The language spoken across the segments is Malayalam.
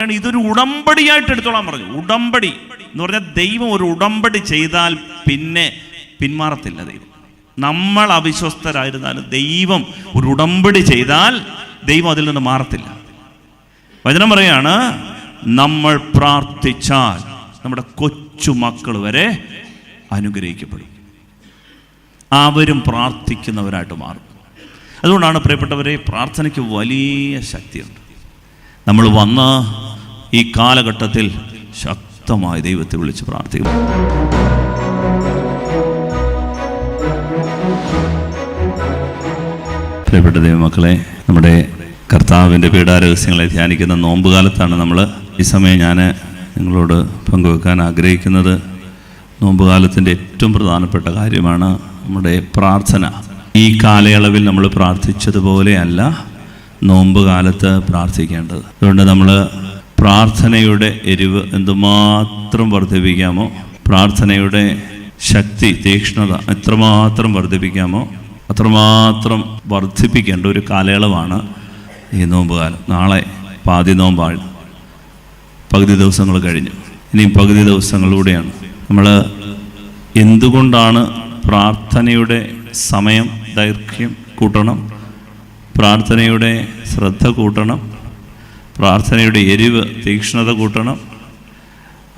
ഇതൊരു ഉടമ്പടിയായിട്ട് എടുത്തോളാൻ പറഞ്ഞു. ഉടമ്പടി എന്ന് പറഞ്ഞാൽ ദൈവം ഒരു ഉടമ്പടി ചെയ്താൽ പിന്നെ പിന്മാറത്തില്ല. നമ്മൾ അവിശ്വസ്തരായിരുന്നാലും ദൈവം ഒരു ഉടമ്പടി ചെയ്താൽ ദൈവം അതിൽ നിന്ന് മാറത്തില്ല. വചനം പറയാണ്, നമ്മൾ പ്രാർത്ഥിച്ചാൽ നമ്മുടെ കൊച്ചു മക്കൾ വരെ അനുഗ്രഹിക്കപ്പെടും. അവരും പ്രാർത്ഥിക്കുന്നവരായിട്ട് മാറും. അതുകൊണ്ടാണ് പ്രിയപ്പെട്ടവരെ, പ്രാർത്ഥനയ്ക്ക് വലിയ ശക്തിയുണ്ട്. നമ്മൾ വന്ന ഈ കാലഘട്ടത്തിൽ ശക്തമായി ദൈവത്തെ വിളിച്ച് പ്രാർത്ഥിക്കണം. പ്രിയപ്പെട്ട ദൈവമക്കളെ, നമ്മുടെ കർത്താവിൻ്റെ പീഡാരഹസ്യങ്ങളെ ധ്യാനിക്കുന്ന നോമ്പുകാലത്താണ് നമ്മൾ ഈ സമയം ഞാൻ നിങ്ങളോട് പങ്കുവെക്കാൻ ആഗ്രഹിക്കുന്നത്. നോമ്പുകാലത്തിൻ്റെ ഏറ്റവും പ്രധാനപ്പെട്ട കാര്യമാണ് നമ്മുടെ പ്രാർത്ഥന. ഈ കാലയളവിൽ നമ്മൾ പ്രാർത്ഥിച്ചതുപോലെയല്ല നോമ്പ് കാലത്ത് പ്രാർത്ഥിക്കേണ്ടത്. അതുകൊണ്ട് നമ്മൾ പ്രാർത്ഥനയുടെ എരിവ് എന്തുമാത്രം വർദ്ധിപ്പിക്കാമോ, പ്രാർത്ഥനയുടെ ശക്തി, തീക്ഷ്ണത എത്രമാത്രം വർദ്ധിപ്പിക്കാമോ അത്രമാത്രം വർദ്ധിപ്പിക്കേണ്ട ഒരു കാലയളവാണ് ഈ നോമ്പ് കാലം. നാളെ പാതി നോമ്പാണ്, പകുതി ദിവസങ്ങൾ കഴിഞ്ഞു, ഇനിയും പകുതി ദിവസങ്ങളിലൂടെയാണ്. നമ്മൾ എന്തുകൊണ്ടാണ് പ്രാർത്ഥനയുടെ സമയം ദൈർഘ്യം കൂട്ടണം, പ്രാർത്ഥനയുടെ ശ്രദ്ധ കൂട്ടണം, പ്രാർത്ഥനയുടെ എരിവ് തീക്ഷ്ണത കൂട്ടണം,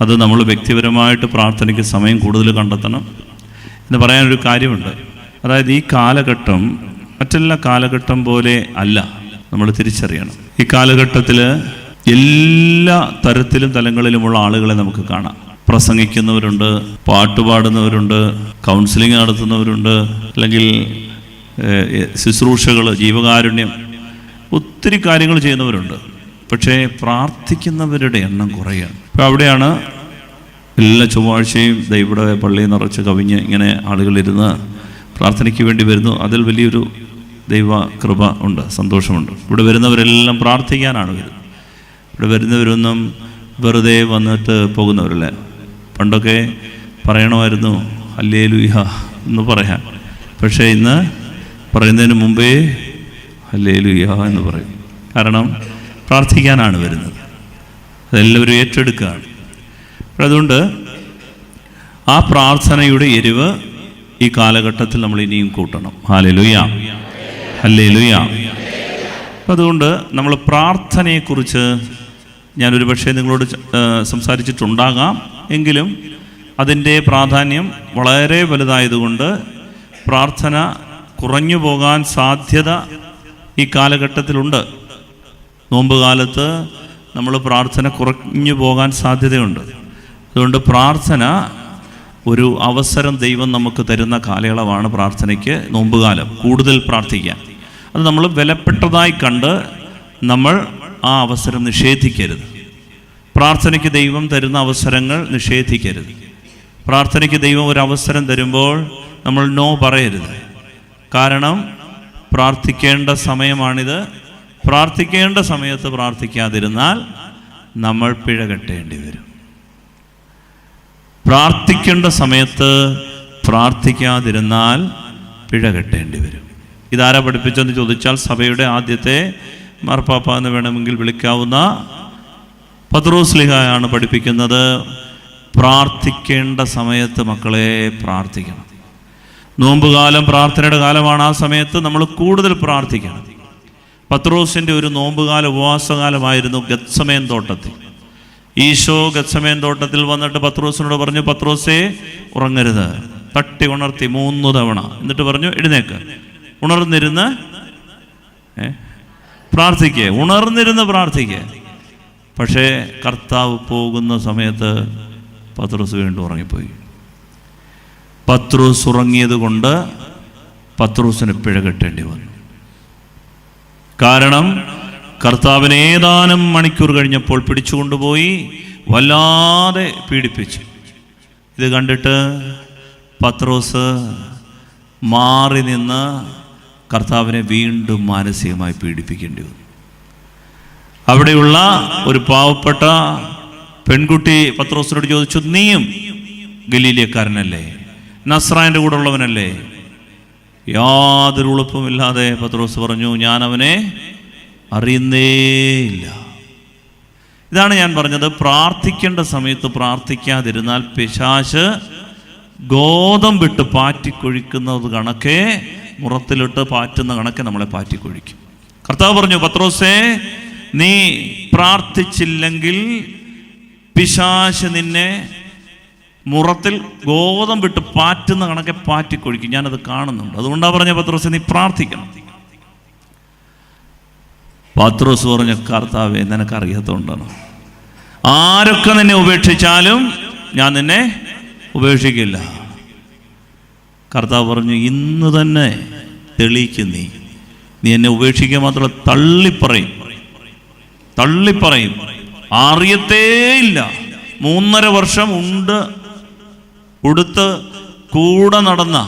അത് നമ്മൾ വ്യക്തിപരമായിട്ട് പ്രാർത്ഥനയ്ക്ക് സമയം കൂടുതൽ കണ്ടെത്തണം എന്ന് പറയാനൊരു കാര്യമുണ്ട്. അതായത് ഈ കാലഘട്ടം മറ്റെല്ലാ കാലഘട്ടം പോലെ അല്ല, നമ്മൾ തിരിച്ചറിയണം. ഈ കാലഘട്ടത്തിൽ എല്ലാ തരത്തിലും തലങ്ങളിലുമുള്ള ആളുകളെ നമുക്ക് കാണാം. പ്രസംഗിക്കുന്നവരുണ്ട്, പാട്ടുപാടുന്നവരുണ്ട്, കൗൺസിലിംഗ് നടത്തുന്നവരുണ്ട്, അല്ലെങ്കിൽ ശുശ്രൂഷകൾ, ജീവകാരുണ്യം, ഒത്തിരി കാര്യങ്ങൾ ചെയ്യുന്നവരുണ്ട്. പക്ഷേ പ്രാർത്ഥിക്കുന്നവരുടെ എണ്ണം കുറയാണ്. അപ്പോൾ അവിടെയാണ് എല്ലാ ചൊവ്വാഴ്ചയും ഇവിടെ പള്ളിയിൽ നിറച്ച് കവിഞ്ഞ് ഇങ്ങനെ ആളുകളിരുന്ന് പ്രാർത്ഥനയ്ക്ക് വേണ്ടി വരുന്നു. അതിൽ വലിയൊരു ദൈവ കൃപ ഉണ്ട്, സന്തോഷമുണ്ട്. ഇവിടെ വരുന്നവരെല്ലാം പ്രാർത്ഥിക്കാനാണ് വരുന്നത്. ഇവിടെ വരുന്നവരൊന്നും വെറുതെ വന്നിട്ട് പോകുന്നവരല്ല. പണ്ടൊക്കെ പറയണമായിരുന്നു ഹല്ലേലൂയ എന്ന് പറയാൻ, പക്ഷേ ഇന്ന് പറയുന്നതിന് മുമ്പേ ഹല്ലേലൂയ എന്ന് പറയും. കാരണം പ്രാർത്ഥിക്കാനാണ് വരുന്നത്, അതെല്ലാവരും ഏറ്റെടുക്കുകയാണ്. അതുകൊണ്ട് ആ പ്രാർത്ഥനയുടെ എരിവ് ഈ കാലഘട്ടത്തിൽ നമ്മൾ ഇനിയും കൂട്ടണം. Hallelujah, hallelujah. അതുകൊണ്ട് നമ്മൾ പ്രാർത്ഥനയെക്കുറിച്ച് ഞാനൊരു പക്ഷേ നിങ്ങളോട് സംസാരിച്ചിട്ടുണ്ടാകാം, എങ്കിലും അതിൻ്റെ പ്രാധാന്യം വളരെ വലുതായതുകൊണ്ട് പ്രാർത്ഥന കുറഞ്ഞു പോകാൻ സാധ്യത ഈ കാലഘട്ടത്തിലുണ്ട്. നോമ്പ് കാലത്ത് നമ്മൾ പ്രാർത്ഥന കുറഞ്ഞു പോകാൻ സാധ്യതയുണ്ട്. അതുകൊണ്ട് പ്രാർത്ഥന ഒരു അവസരം ദൈവം നമുക്ക് തരുന്ന കാലയളവാണ് പ്രാർത്ഥനയ്ക്ക്, നോമ്പുകാലം. കൂടുതൽ പ്രാർത്ഥിക്കാൻ അത് നമ്മൾ വിലപ്പെട്ടതായി കണ്ട് നമ്മൾ ആ അവസരം നിഷേധിക്കരുത്. പ്രാർത്ഥനയ്ക്ക് ദൈവം തരുന്ന അവസരങ്ങൾ നിഷേധിക്കരുത്. പ്രാർത്ഥനയ്ക്ക് ദൈവം ഒരു അവസരം തരുമ്പോൾ നമ്മൾ നോ പറയരുത്. കാരണം പ്രാർത്ഥിക്കേണ്ട സമയമാണിത്. പ്രാർത്ഥിക്കേണ്ട സമയത്ത് പ്രാർത്ഥിക്കാതിരുന്നാൽ നമ്മൾ പിഴ കെട്ടേണ്ടി വരും. പ്രാർത്ഥിക്കേണ്ട സമയത്ത് പ്രാർത്ഥിക്കാതിരുന്നാൽ പിഴ കെട്ടേണ്ടി വരും. ഇതാരാ പഠിപ്പിച്ചെന്ന് ചോദിച്ചാൽ സഭയുടെ ആദ്യത്തെ മാർപ്പാപ്പ എന്ന് വേണമെങ്കിൽ വിളിക്കാവുന്ന പത്രോസ്ലീഹായാണ് പഠിപ്പിക്കുന്നത്. പ്രാർത്ഥിക്കേണ്ട സമയത്ത് മക്കളെ പ്രാർത്ഥിക്കണം. നോമ്പുകാലം പ്രാർത്ഥനയുടെ കാലമാണ്. ആ സമയത്ത് നമ്മൾ കൂടുതൽ പ്രാർത്ഥിക്കണം. പത്രോസിൻ്റെ ഒരു നോമ്പുകാല ഉപവാസകാലമായിരുന്നു ഗത്സമേൻ തോട്ടത്തിൽ. ഈശോ ഗത്സമേൻ തോട്ടത്തിൽ വന്നിട്ട് പത്രോസിനോട് പറഞ്ഞു, പത്രോസേ ഉറങ്ങരുത്. തട്ടി ഉണർത്തി 3 തവണ. എന്നിട്ട് പറഞ്ഞു, എഴുന്നേക്ക്, ഉണർന്നിരുന്ന് പ്രാർത്ഥിക്കുക, ഉണർന്നിരുന്ന് പ്രാർത്ഥിക്കുക. പക്ഷേ കർത്താവ് പോകുന്ന സമയത്ത് പത്രോസ് വീണ്ടും ഉറങ്ങിപ്പോയി. പത്രോസ് ഉറങ്ങിയത് കൊണ്ട് പത്രോസിന് പിഴ കെട്ടേണ്ടി വന്നു. കാരണം കർത്താവിനെ ഏതാനും മണിക്കൂർ കഴിഞ്ഞപ്പോൾ പിടിച്ചുകൊണ്ടുപോയി വല്ലാതെ പീഡിപ്പിച്ചു. ഇത് കണ്ടിട്ട് പത്രോസ് മാറി നിന്ന് കർത്താവിനെ വീണ്ടും മാനസികമായി പീഡിപ്പിക്കേണ്ടി വന്നു. അവിടെയുള്ള ഒരു പാവപ്പെട്ട പെൺകുട്ടി പത്രോസിനോട് ചോദിച്ചു, നീയും ഗലീലിയക്കാരനല്ലേ, നസ്രായൻ്റെ കൂടെ ഉള്ളവനല്ലേ? യാതൊരു ഉളുപ്പുമില്ലാതെ പത്രോസ് പറഞ്ഞു, ഞാൻ അവനെ അറിയുന്നേയില്ല. ഇതാണ് ഞാൻ പറഞ്ഞത്, പ്രാർത്ഥിക്കേണ്ട സമയത്ത് പ്രാർത്ഥിക്കാതിരുന്നാൽ പിശാച് ഗോതമ്പിട്ട് പാറ്റിക്കൊഴിക്കുന്നത് കണക്കെ, മുറത്തിലിട്ട് പാറ്റുന്ന കണക്കെ നമ്മളെ പാറ്റിക്കൊഴിക്കും. കർത്താവ് പറഞ്ഞു, പത്രോസേ, നീ പ്രാർത്ഥിച്ചില്ലെങ്കിൽ പിശാച് നിന്നെ മുറത്തിൽ ഗോതമ്പിട്ട് പാറ്റുന്ന കണക്കെ പാറ്റിക്കൊഴിക്കും. ഞാനത് കാണുന്നുണ്ട്. അതുകൊണ്ടാണ് പറഞ്ഞ, പത്രോസേ, നീ പ്രാർത്ഥിക്കണം. പത്രോസ് പറഞ്ഞ, കർത്താവേ, നിനക്കറിയാത്തതുകൊണ്ടാണ്. ആരൊക്കെ നിന്നെ ഉപേക്ഷിച്ചാലും ഞാൻ നിന്നെ ഉപേക്ഷിക്കില്ല. കർത്താവ് പറഞ്ഞു, ഇന്ന് തന്നെ തെളിയിക്കും, നീ എന്നെ ഉപേക്ഷിക്കുക മാത്രമല്ല തള്ളിപ്പറയും. അറിയത്തേയില്ല. 3.5 വർഷം ഉടുത്ത് കൂടെ നടന്ന,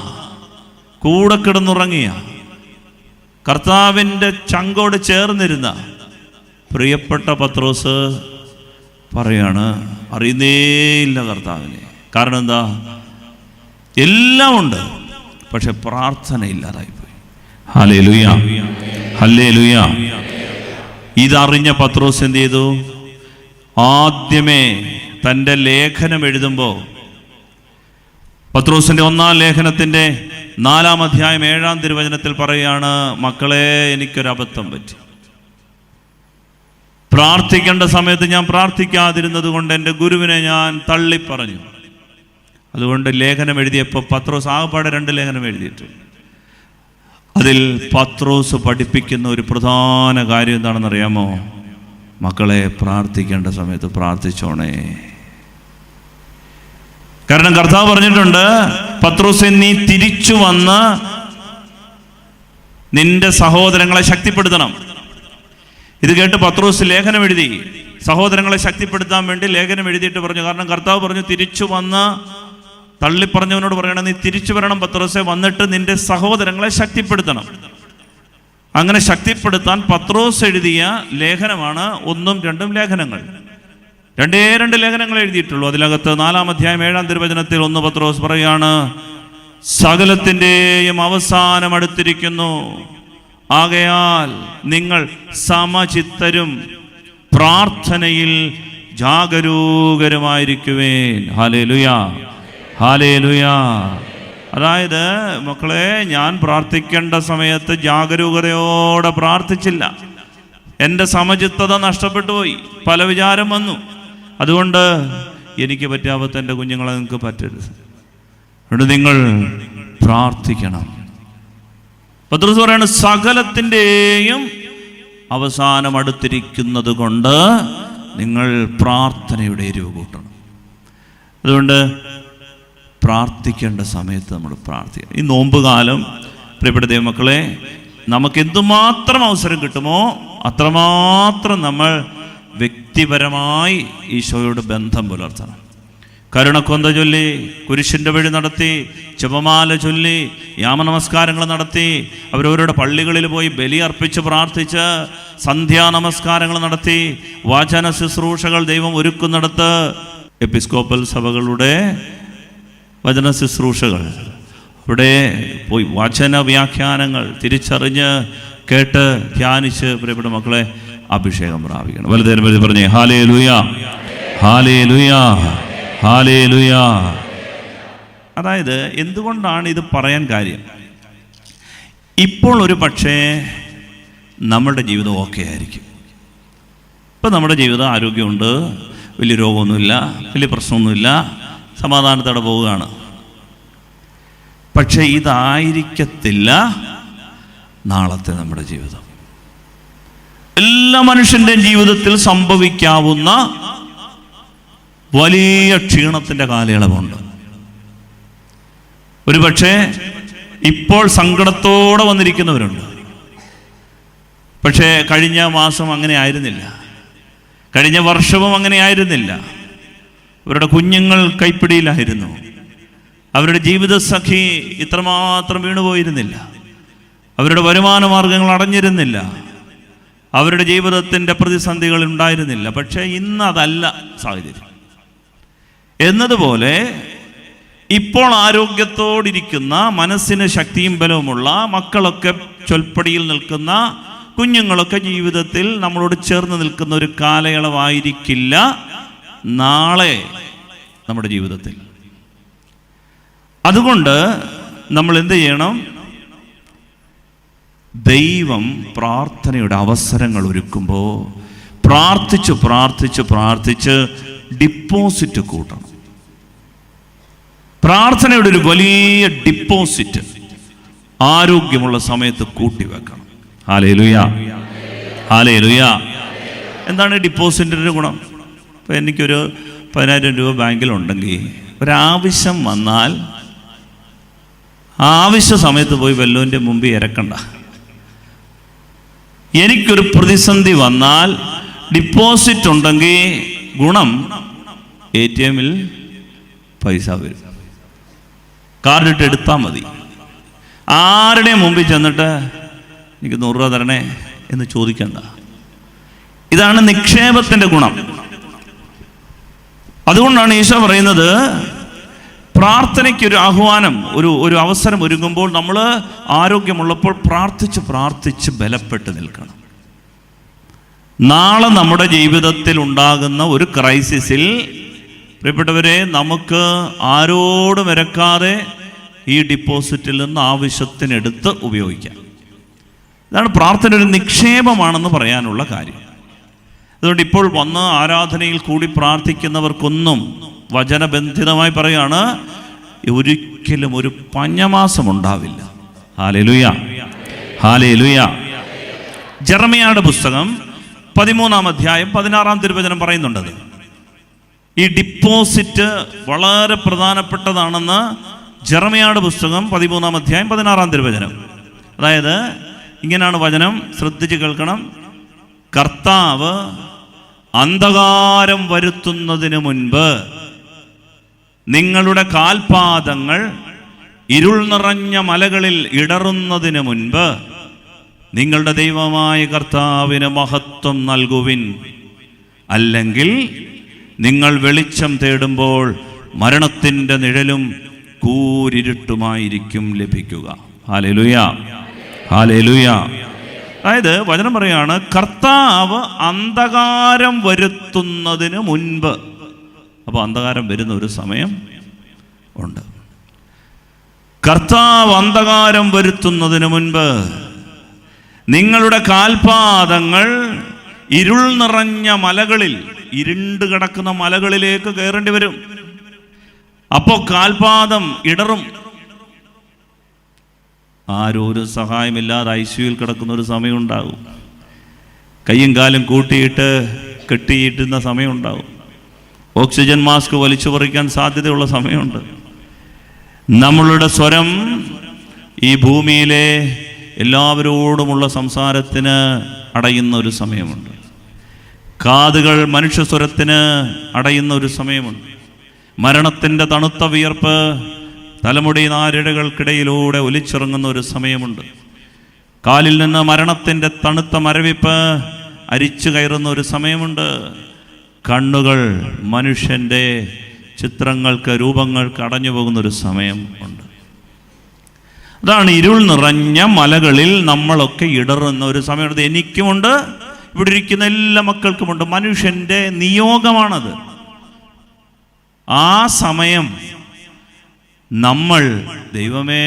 കൂടെ കിടന്നുറങ്ങിയ, കർത്താവിൻ്റെ ചങ്കോട് ചേർന്നിരുന്ന പ്രിയപ്പെട്ട പത്രോസ് പറയാണ്, അറിയുന്നേയില്ല കർത്താവിനെ. കാരണം എന്താ? എല്ലാം ഉണ്ട്, പക്ഷെ പ്രാർത്ഥന ഇല്ലാതായിപ്പോയി. Hallelujah, hallelujah. ഇതറിഞ്ഞ പത്രോസ് എന്ത് ചെയ്തു? ആദ്യമേ തൻ്റെ ലേഖനം എഴുതുമ്പോൾ, പത്രോസിൻ്റെ 1-ാം ലേഖനത്തിൻ്റെ 4-ാം അധ്യായം 7-ാം തിരുവചനത്തിൽ പറയുകയാണ്, മക്കളെ, എനിക്കൊരബദ്ധം പറ്റി. പ്രാർത്ഥിക്കേണ്ട സമയത്ത് ഞാൻ പ്രാർത്ഥിക്കാതിരുന്നത് കൊണ്ട് എൻ്റെ ഗുരുവിനെ ഞാൻ തള്ളിപ്പറഞ്ഞു. അതുകൊണ്ട് ലേഖനം എഴുതിയപ്പോൾ പത്രോസ് ആകപ്പാടെ 2 ലേഖനം എഴുതിയിട്ടുണ്ട്. അതിൽ പത്രോസ് പഠിപ്പിക്കുന്ന ഒരു പ്രധാന കാര്യം എന്താണെന്നറിയാമോ? മക്കളെ, പ്രാർത്ഥിക്കേണ്ട സമയത്ത് പ്രാർത്ഥിച്ചോണേ. കാരണം കർത്താവ് പറഞ്ഞിട്ടുണ്ട്, പത്രോസേ, നീ തിരിച്ചു വന്ന് നിന്റെ സഹോദരങ്ങളെ ശക്തിപ്പെടുത്തണം. ഇത് കേട്ട് പത്രോസ് ലേഖനം എഴുതി. സഹോദരങ്ങളെ ശക്തിപ്പെടുത്താൻ വേണ്ടി ലേഖനം എഴുതിയിട്ട് പറഞ്ഞു. കാരണം കർത്താവ് പറഞ്ഞു, തിരിച്ചു വന്ന്, തള്ളിപ്പറഞ്ഞവനോട് പറയണം, നീ തിരിച്ചു വരണം പത്രോസേ, വന്നിട്ട് നിന്റെ സഹോദരങ്ങളെ ശക്തിപ്പെടുത്തണം. അങ്ങനെ ശക്തിപ്പെടുത്താൻ പത്രോസ് എഴുതിയ ലേഖനമാണ് 1-ഉം 2-ഉം ലേഖനങ്ങൾ. 2 ലേഖനങ്ങൾ എഴുതിയിട്ടുള്ളൂ. അതിനകത്ത് 4-ാം അധ്യായം 7-ാം തിരുവചനത്തിൽ 1 പത്രോസ് പറയാണ്, സകലത്തിൻ്റെയും അവസാനം അടുത്തിരിക്കുന്നു, ആകയാൽ നിങ്ങൾ സമചിത്തരും പ്രാർത്ഥനയിൽ ജാഗരൂകരുമായിരിക്കുവേൻ. Hallelujah, hallelujah. അതായത് മക്കളെ, ഞാൻ പ്രാർത്ഥിക്കേണ്ട സമയത്ത് ജാഗരൂകതയോടെ പ്രാർത്ഥിച്ചില്ല. എൻ്റെ സമചിത്തത നഷ്ടപ്പെട്ടു പോയി. പല വിചാരം വന്നു. അതുകൊണ്ട് എനിക്ക് പറ്റാത്ത എൻ്റെ കുഞ്ഞുങ്ങളെ നിങ്ങൾക്ക് പറ്റരുത്. അതുകൊണ്ട് നിങ്ങൾ പ്രാർത്ഥിക്കണം. പത്രോസ് പറയാണ്, സകലത്തിൻ്റെയും അവസാനം അടുത്തിരിക്കുന്നത് കൊണ്ട് നിങ്ങൾ പ്രാർത്ഥനയുടെ എരിവ് കൂട്ടണം. അതുകൊണ്ട് പ്രാർത്ഥിക്കേണ്ട സമയത്ത് നമ്മൾ പ്രാർത്ഥിക്കണം. ഈ നോമ്പ് കാലം, പ്രിയപ്പെട്ട ദൈവമക്കളെ, നമുക്ക് എന്തുമാത്രം അവസരം കിട്ടുമോ അത്രമാത്രം നമ്മൾ വ്യക്തിപരമായി ഈശോയോട് ബന്ധം പുലർത്തണം. കരുണക്കൊന്ത ചൊല്ലി, കുരിശിൻ്റെ വഴി നടത്തി, ജപമാല ചൊല്ലി, യാമനമസ്കാരങ്ങൾ നടത്തി, അവരവരുടെ പള്ളികളിൽ പോയി ബലി അർപ്പിച്ച് പ്രാർത്ഥിച്ച്, സന്ധ്യാനമസ്കാരങ്ങൾ നടത്തി, വാചന ശുശ്രൂഷകൾ ദൈവം ഒരുക്കുന്നിടത്ത്, എപ്പിസ്കോപ്പൽ സഭകളുടെ വചന ശുശ്രൂഷകൾ ഇവിടെ പോയി വചന വ്യാഖ്യാനങ്ങൾ തിരിച്ചറിഞ്ഞ് കേട്ട് ധ്യാനിച്ച് പ്രിയപ്പെട്ട മക്കളെ അഭിഷേകം പ്രാപിക്കണം. വലുതേരം പറഞ്ഞേ, ഹല്ലേലൂയ, ഹല്ലേലൂയ, ഹല്ലേലൂയ. അതായത് എന്തുകൊണ്ടാണ് ഇത് പറയാൻ കാര്യം? ഇപ്പോൾ ഒരു പക്ഷേ നമ്മുടെ ജീവിതം ഓക്കെ ആയിരിക്കും. ഇപ്പം നമ്മുടെ ജീവിതം ആരോഗ്യമുണ്ട്, വലിയ രോഗമൊന്നുമില്ല, വലിയ പ്രശ്നമൊന്നുമില്ല, സമാധാനത്തോടെ പോവുകയാണ്. പക്ഷെ ഇതായിരിക്കത്തില്ല നാളത്തെ നമ്മുടെ ജീവിതം. എല്ലാ മനുഷ്യൻ്റെയും ജീവിതത്തിൽ സംഭവിക്കാവുന്ന വലിയ ക്ഷീണത്തിൻ്റെ കാലയളവുണ്ട്. ഒരു പക്ഷേ ഇപ്പോൾ സങ്കടത്തോടെ വന്നിരിക്കുന്നവരുണ്ട്. പക്ഷേ കഴിഞ്ഞ മാസം അങ്ങനെ ആയിരുന്നില്ല, കഴിഞ്ഞ വർഷവും അങ്ങനെ ആയിരുന്നില്ല. അവരുടെ കുഞ്ഞുങ്ങൾ കൈപ്പിടിയിലായിരുന്നു, അവരുടെ ജീവിതസഖി ഇത്രമാത്രം വീണുപോയിരുന്നില്ല, അവരുടെ വരുമാന മാർഗങ്ങൾ അടഞ്ഞിരുന്നില്ല, അവരുടെ ജീവിതത്തിൻ്റെ പ്രതിസന്ധികൾ ഉണ്ടായിരുന്നില്ല. പക്ഷേ ഇന്ന് അതല്ല സാഹചര്യം. എന്നതുപോലെ ഇപ്പോൾ ആരോഗ്യത്തോടിരിക്കുന്ന, മനസ്സിന് ശക്തിയും ബലവുമുള്ള, മക്കളൊക്കെ ചൊൽപ്പടിയിൽ നിൽക്കുന്ന, കുഞ്ഞുങ്ങളൊക്കെ ജീവിതത്തിൽ നമ്മളോട് ചേർന്ന് നിൽക്കുന്ന ഒരു കാലയളവായിരിക്കില്ല നാളെ നമ്മുടെ ജീവിതത്തിൽ. അതുകൊണ്ട് നമ്മൾ എന്ത് ചെയ്യണം? ദൈവം പ്രാർത്ഥനയുടെ അവസരങ്ങൾ ഒരുക്കുമ്പോൾ പ്രാർത്ഥിച്ച് ഡിപ്പോസിറ്റ് കൂട്ടണം. പ്രാർത്ഥനയുടെ ഒരു വലിയ ഡിപ്പോസിറ്റ് ആരോഗ്യമുള്ള സമയത്ത് കൂട്ടിവെക്കണം. Hallelujah, hallelujah. എന്താണ് ഡിപ്പോസിറ്റിൻ്റെ ഗുണം? ഇപ്പോൾ എനിക്കൊരു 10,000 രൂപ ബാങ്കിലുണ്ടെങ്കിൽ ഒരാവശ്യം വന്നാൽ ആവശ്യ സമയത്ത് പോയി വല്ലവൻ്റെ മുമ്പിൽ ഇരക്കണ്ട. എനിക്കൊരു പ്രതിസന്ധി വന്നാൽ ഡിപ്പോസിറ്റ് ഉണ്ടെങ്കിൽ ഗുണം ATM പൈസ വരും. കാർഡിട്ട് എടുത്താൽ മതി. ആരുടെയും മുമ്പിൽ ചെന്നിട്ട് എനിക്ക് 100 രൂപ തരണേ എന്ന് ചോദിക്കണ്ട. ഇതാണ് നിക്ഷേപത്തിൻ്റെ ഗുണം. അതുകൊണ്ടാണ് ഈശോ പറയുന്നത്, പ്രാർത്ഥനയ്ക്കൊരു ആഹ്വാനം, ഒരു അവസരം ഒരുങ്ങുമ്പോൾ നമ്മൾ ആരോഗ്യമുള്ളപ്പോൾ പ്രാർത്ഥിച്ച് ബലപ്പെട്ട് നിൽക്കണം. നാളെ നമ്മുടെ ജീവിതത്തിൽ ഉണ്ടാകുന്ന ഒരു ക്രൈസിസിൽ പ്രിയപ്പെട്ടവരെ, നമുക്ക് ആരോടും ഇരക്കാതെ ഈ ഡിപ്പോസിറ്റിൽ നിന്ന് ആവശ്യത്തിനെടുത്ത് ഉപയോഗിക്കാം. ഇതാണ് പ്രാർത്ഥന ഒരു നിക്ഷേപമാണെന്ന് പറയാനുള്ള കാര്യം. അതുകൊണ്ട് ഇപ്പോൾ വന്ന് ആരാധനയിൽ കൂടി പ്രാർത്ഥിക്കുന്നവർക്കൊന്നും വചനബന്ധിതമായി പറയുകയാണ്, ഒരിക്കലും ഒരു പഞ്ഞമാസം ഉണ്ടാവില്ല. Hallelujah, hallelujah. ജെറമ്യായുടെ പുസ്തകം 13-ാം അധ്യായം 16-ാം തിരുവചനം പറയുന്നുണ്ടത്. ഈ ഡിപ്പോസിറ്റ് വളരെ പ്രധാനപ്പെട്ടതാണെന്ന് ജെറമ്യായുടെ പുസ്തകം 13-ാം അധ്യായം 16-ാം തിരുവചനം. അതായത് ഇങ്ങനെയാണ് വചനം, ശ്രദ്ധിച്ച് കേൾക്കണം. കർത്താവ് അന്ധകാരം വരുത്തുന്നതിന് മുൻപ് നിങ്ങളുടെ കാൽപാദങ്ങൾ ഇരുൾ നിറഞ്ഞ മലകളിൽ ഇടറുന്നതിന് മുൻപ് നിങ്ങളുടെ ദൈവമായ കർത്താവിന് മഹത്വം നൽകുവിൻ. അല്ലെങ്കിൽ നിങ്ങൾ വെളിച്ചം തേടുമ്പോൾ മരണത്തിൻ്റെ നിഴലും കൂരിരുട്ടുമായിരിക്കും ലഭിക്കുക. Hallelujah, hallelujah. അതായത് വചനം പറയാണ്, കർത്താവ് അന്ധകാരം വരുത്തുന്നതിന് മുൻപ്. അപ്പോൾ അന്ധകാരം വരുന്ന ഒരു സമയം ഉണ്ട്. കർത്താവ് അന്ധകാരം വരുത്തുന്നതിന് മുൻപ് നിങ്ങളുടെ കാൽപാദങ്ങൾ ഇരുൾ നിറഞ്ഞ മലകളിൽ, ഇരുണ്ട് കിടക്കുന്ന മലകളിലേക്ക് കയറേണ്ടി വരും. അപ്പോൾ കാൽപാദം ഇടറും. ആരും ഒരു സഹായമില്ലാതെ ICUയിൽ കിടക്കുന്ന ഒരു സമയം ഉണ്ടാകും. കയ്യും കാലും കെട്ടിയിട്ടുന്ന സമയം ഉണ്ടാകും. ഓക്സിജൻ മാസ്ക് വലിച്ചു പറിക്കാൻ സാധ്യതയുള്ള സമയമുണ്ട്. നമ്മളുടെ സ്വരം ഈ ഭൂമിയിലെ എല്ലാവരോടുമുള്ള സംസാരത്തിന് അടയുന്ന ഒരു സമയമുണ്ട്. കാതുകൾ മനുഷ്യ സ്വരത്തിന് അടയുന്ന ഒരു സമയമുണ്ട്. മരണത്തിൻ്റെ തണുത്ത വിയർപ്പ് തലമുടി നാരിഴകൾക്കിടയിലൂടെ ഒലിച്ചിറങ്ങുന്ന ഒരു സമയമുണ്ട്. കാലിൽ നിന്ന് മരണത്തിൻ്റെ തണുത്ത മരവിപ്പ് അരിച്ചു കയറുന്ന ഒരു സമയമുണ്ട്. കണ്ണുകൾ മനുഷ്യൻ്റെ ചിത്രങ്ങൾക്ക്, രൂപങ്ങൾക്ക് അടഞ്ഞു പോകുന്ന ഒരു സമയം ഉണ്ട്. അതാണ് ഇരുൾ നിറഞ്ഞ മലകളിൽ നമ്മളൊക്കെ ഇടറുന്ന ഒരു സമയമുണ്ട്. എനിക്കുമുണ്ട്, ഇവിടെ ഇരിക്കുന്ന എല്ലാ മക്കൾക്കുമുണ്ട്. മനുഷ്യൻ്റെ നിയോഗമാണത്. ആ സമയം നമ്മൾ ദൈവമേ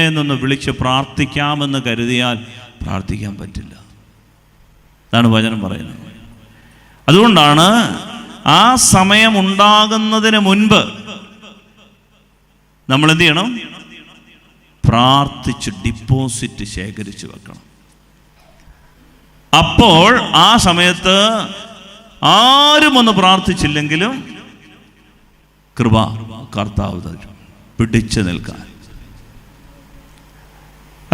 എന്നൊന്ന് വിളിച്ച് പ്രാർത്ഥിക്കാമെന്ന് കരുതിയാൽ പ്രാർത്ഥിക്കാൻ പറ്റില്ല. അതാണ് വചനം പറയുന്നത്. അതുകൊണ്ടാണ് ആ സമയം ഉണ്ടാകുന്നതിന് മുൻപ് നമ്മൾ എന്ത് ചെയ്യണം? പ്രാർത്ഥിച്ച് ഡിപ്പോസിറ്റ് ശേഖരിച്ച് വെക്കണം. അപ്പോൾ ആ സമയത്ത് ആരും ഒന്ന് പ്രാർത്ഥിച്ചില്ലെങ്കിലും കൃപ കർത്താവ് തരും, പിടിച്ചു നിൽക്കാൻ.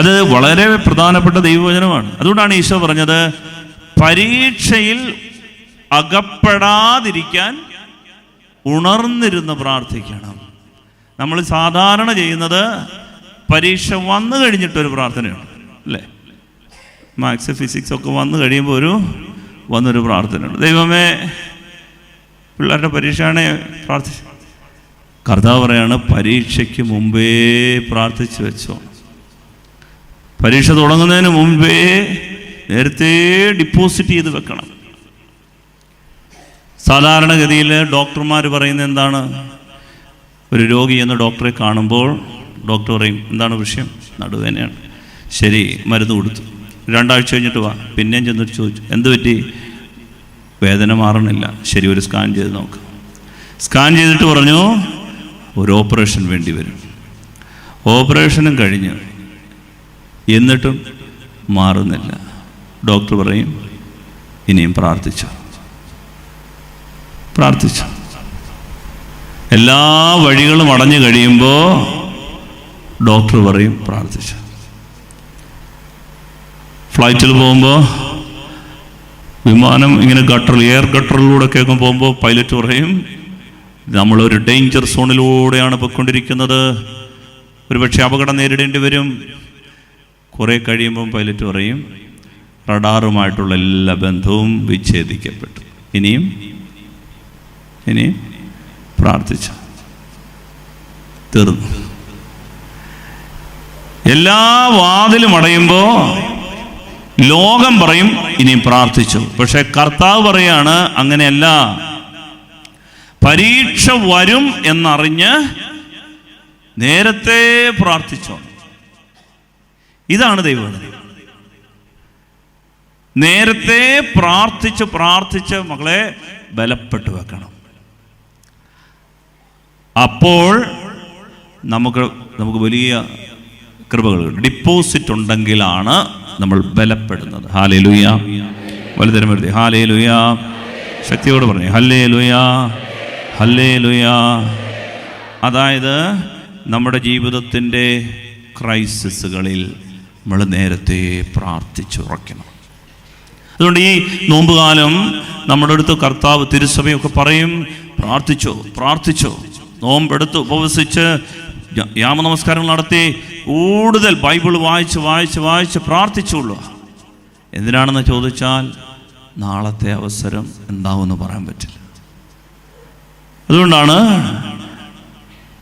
അത് വളരെ പ്രധാനപ്പെട്ട ദൈവവചനമാണ്. അതുകൊണ്ടാണ് ഈശോ പറഞ്ഞത്, പരീക്ഷയിൽ അകപ്പെടാതിരിക്കാൻ ഉണർന്നിരുന്ന് പ്രാർത്ഥിക്കണം. നമ്മൾ സാധാരണ ചെയ്യുന്നത് പരീക്ഷ വന്നു കഴിഞ്ഞിട്ടൊരു പ്രാർത്ഥനയുണ്ട്, അല്ലേ? മാത്സ് ഫിസിക്സ് ഒക്കെ വന്നു കഴിയുമ്പോൾ വന്നൊരു പ്രാർത്ഥനയുണ്ട്. ദൈവമേ, പിള്ളേരുടെ പരീക്ഷയാണേ പ്രാർത്ഥിച്ചു. കർത്താവ് പറയാണ്, പരീക്ഷയ്ക്ക് മുമ്പേ പ്രാർത്ഥിച്ചു വെച്ചോ. പരീക്ഷ തുടങ്ങുന്നതിന് മുമ്പേ നേരത്തെ ഡിപ്പോസിറ്റ് ചെയ്ത് വെക്കണം. സാധാരണഗതിയിൽ ഡോക്ടർമാർ പറയുന്നത് എന്താണ്? ഒരു രോഗി എന്ന ഡോക്ടറെ കാണുമ്പോൾ ഡോക്ടർ പറയും, എന്താണ് വിഷയം? നടുവേദനയാണ്. ശരി, മരുന്ന് കൊടുത്തു. 2 ആഴ്ച കഴിഞ്ഞിട്ട് വാ. പിന്നെയും ചെന്നിട്ട് ചോദിച്ചു, എന്ത് പറ്റി? വേദന മാറണില്ല. ശരി, ഒരു സ്കാൻ ചെയ്ത് നോക്ക്. സ്കാൻ ചെയ്തിട്ട് പറഞ്ഞു, ഒരു ഓപ്പറേഷൻ വേണ്ടി വരും. ഓപ്പറേഷനും കഴിഞ്ഞ് എന്നിട്ടും മാറുന്നില്ല. ഡോക്ടർ പറയും, ഇനിയും പ്രാർത്ഥിച്ചു. എല്ലാ വഴികളും അടഞ്ഞു കഴിയുമ്പോൾ ഡോക്ടർ പറയും, പ്രാർത്ഥിച്ചു. ഫ്ലൈറ്റിൽ പോകുമ്പോൾ വിമാനം ഇങ്ങനെ എയർ ഗട്ടറിലൂടെ കേൾക്കും പോകുമ്പോൾ പൈലറ്റ് പറയും, നമ്മളൊരു ഡേഞ്ചർ സോണിലൂടെയാണ് പോയിക്കൊണ്ടിരിക്കുന്നത്, ഒരുപക്ഷെ അപകടം നേരിടേണ്ടി വരും. കുറേ കഴിയുമ്പം പൈലറ്റ് പറയും, റഡാറുമായിട്ടുള്ള എല്ലാ ബന്ധവും വിച്ഛേദിക്കപ്പെട്ടു. ഇനിയും പ്രാർത്ഥിച്ചു. തീർന്നു. എല്ലാ വാതിലും അടയുമ്പോൾ ലോകം പറയും, ഇനിയും പ്രാർത്ഥിച്ചു. പക്ഷെ കർത്താവ് പറയാണ്, അങ്ങനെയല്ല. പരീക്ഷ വരും എന്നറിഞ്ഞ് നേരത്തെ പ്രാർത്ഥിച്ചോ. ഇതാണ് ദൈവവചനം. നേരത്തെ പ്രാർത്ഥിച്ച് മക്കളെ ബലപ്പെട്ടു വെക്കണം. അപ്പോൾ നമുക്ക് വലിയ കൃപകൾ. ഡിപ്പോസിറ്റ് ഉണ്ടെങ്കിലാണ് നമ്മൾ ബലപ്പെടുന്നത്. ഹല്ലേലൂയ. വലുതരം വരുത്തി ഹല്ലേലൂയ. ശക്തിയോട് പറഞ്ഞു ഹല്ലേലൂയ, ഹല്ലേലൂയ. അതായത് നമ്മുടെ ജീവിതത്തിൻ്റെ ക്രൈസിസുകളിൽ നമ്മൾ നേരത്തെ പ്രാർത്ഥിച്ചുറയ്ക്കണം. അതുകൊണ്ട് ഈ നോമ്പുകാലം നമ്മുടെ അടുത്ത് കർത്താവ് തിരുസഭയൊക്കെ പറയും, പ്രാർത്ഥിച്ചോ. നോമ്പെടുത്ത് ഉപവസിച്ച് യാമനമസ്കാരങ്ങൾ നടത്തി കൂടുതൽ ബൈബിൾ വായിച്ച് പ്രാർത്ഥിച്ചുള്ളൂ. എന്തിനാണെന്ന് ചോദിച്ചാൽ നാളത്തെ അവസരം എന്താവുമെന്ന് പറയാൻ പറ്റില്ല. അതുകൊണ്ടാണ്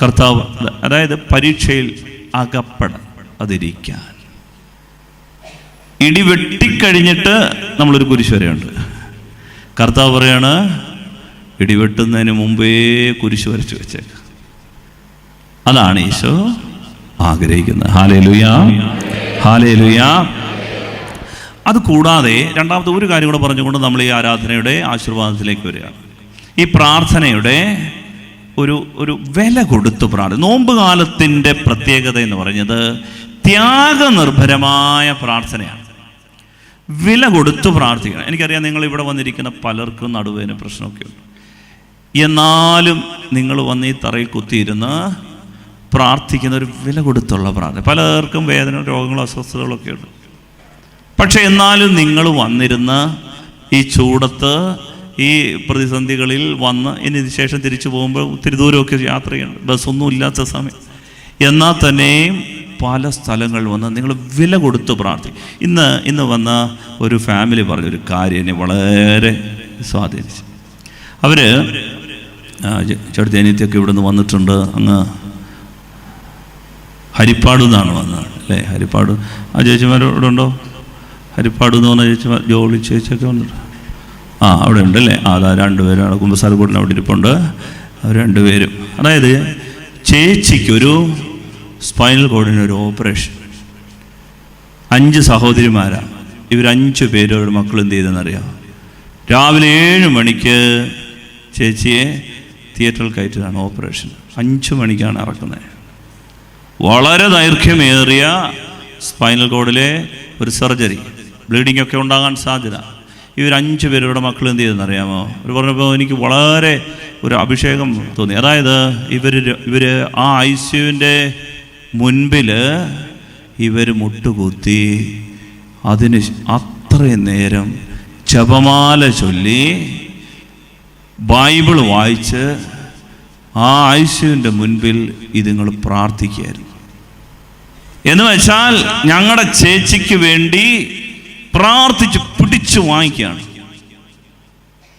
കർത്താവ്, അതായത് പരീക്ഷയിൽ അകപ്പെടാതിരിക്കാൻ. ഇടി വെട്ടിക്കഴിഞ്ഞിട്ട് നമ്മളൊരു കുരിശ് വരെയുണ്ട്. കർത്താവ് പറയാണ്, ഇടിവെട്ടുന്നതിന് മുമ്പേ കുരിശ് വരച്ചു വെച്ചേക്ക്. അതാണ് ഈശോ ആഗ്രഹിക്കുന്നത്. Hallelujah, hallelujah. അത് കൂടാതെ രണ്ടാമത്തെ ഒരു കാര്യം കൂടെ പറഞ്ഞുകൊണ്ട് നമ്മൾ ഈ ആരാധനയുടെ ആശീർവാദത്തിലേക്ക് വരികയാണ്. ഈ പ്രാർത്ഥനയുടെ ഒരു വില കൊടുത്ത് നോമ്പ് കാലത്തിൻ്റെ പ്രത്യേകത എന്ന് പറഞ്ഞത് ത്യാഗനിർഭരമായ പ്രാർത്ഥനയാണ്. വില കൊടുത്ത് പ്രാർത്ഥിക്കണം. എനിക്കറിയാം നിങ്ങൾ ഇവിടെ വന്നിരിക്കുന്ന പലർക്കും നടുവേദന പ്രശ്നമൊക്കെ ഉണ്ട്. എന്നാലും നിങ്ങൾ വന്ന് ഈ തറയിൽ കുത്തിയിരുന്ന് പ്രാർത്ഥിക്കുന്ന ഒരു വില കൊടുത്തുള്ള പ്രാർത്ഥന. പലർക്കും വേദന, രോഗങ്ങളും അസ്വസ്ഥതകളൊക്കെ ഉണ്ട്. പക്ഷെ എന്നാലും നിങ്ങൾ വന്നിരുന്ന് ഈ ചൂടത്ത് ഈ പ്രതിസന്ധികളിൽ വന്ന് ഇനി ശേഷം തിരിച്ചു പോകുമ്പോൾ ഒത്തിരി ദൂരമൊക്കെ യാത്ര ചെയ്യണം, ബസ്സൊന്നും ഇല്ലാത്ത സമയം, എന്നാൽ തന്നെയും പല സ്ഥലങ്ങളിൽ വന്ന് നിങ്ങൾ വില കൊടുത്ത് പ്രാർത്ഥിക്കും. ഇന്ന് വന്ന ഒരു ഫാമിലി പറഞ്ഞൊരു കാര്യം എന്നെ വളരെ സ്വാധീനിച്ചു. അവർ ചെടുത്തേനിത്തൊക്കെ ഇവിടെ നിന്ന് വന്നിട്ടുണ്ട്. അങ്ങ് ഹരിപ്പാട് നിന്നാണ് വന്നത് അല്ലേ? ഹരിപ്പാട് ആ ചേച്ചിമാരോട് ഉണ്ടോ? ഹരിപ്പാട് എന്ന് പറഞ്ഞ ചേച്ചിമാർ, ജോളി ചേച്ചിയൊക്കെ വന്നിട്ട് അവിടെ ഉണ്ടല്ലേ? അതാ 2 പേരും കുമ്പസാരക്കൂട്ടിന് അവിടെ ഇരിപ്പുണ്ട്. അവർ 2 പേരും, അതായത് ചേച്ചിക്കൊരു സ്പൈനൽ കോഡിനൊരു ഓപ്പറേഷൻ. 5 സഹോദരിമാരാണ്. ഇവർ 5 പേരോട് മക്കൾ എന്ത് ചെയ്തെന്നറിയാം? രാവിലെ 7 മണിക്ക് ചേച്ചിയെ തിയേറ്ററിൽ കയറ്റിയതാണ് ഓപ്പറേഷൻ. 5 മണിക്കാണ് ഇറക്കുന്നത്. വളരെ ദൈർഘ്യമേറിയ സ്പൈനൽ കോഡിലെ ഒരു സർജറി, ബ്ലീഡിംഗ് ഒക്കെ ഉണ്ടാകാൻ സാധ്യത. ഇവർ 5 പേരുടെ മക്കൾ എന്ത് ചെയ്തെന്നറിയാമോ? അവർ പറഞ്ഞപ്പോൾ എനിക്ക് വളരെ ഒരു അഭിഷേകം തോന്നി. അതായത് ഇവർ ആ ICUവിൻ്റെ മുൻപിൽ ഇവർ മുട്ടുകുത്തി അതിന് അത്രയും നേരം ജപമാല ചൊല്ലി ബൈബിൾ വായിച്ച് ആ ICUവിൻ്റെ മുൻപിൽ ഇതുങ്ങൾ പ്രാർത്ഥിക്കുകയായിരുന്നു. എന്ന് വെച്ചാൽ ഞങ്ങളുടെ ചേച്ചിക്ക് വേണ്ടി പ്രാർത്ഥിച്ച് പിടിച്ചു വാങ്ങിക്കുകയാണ്,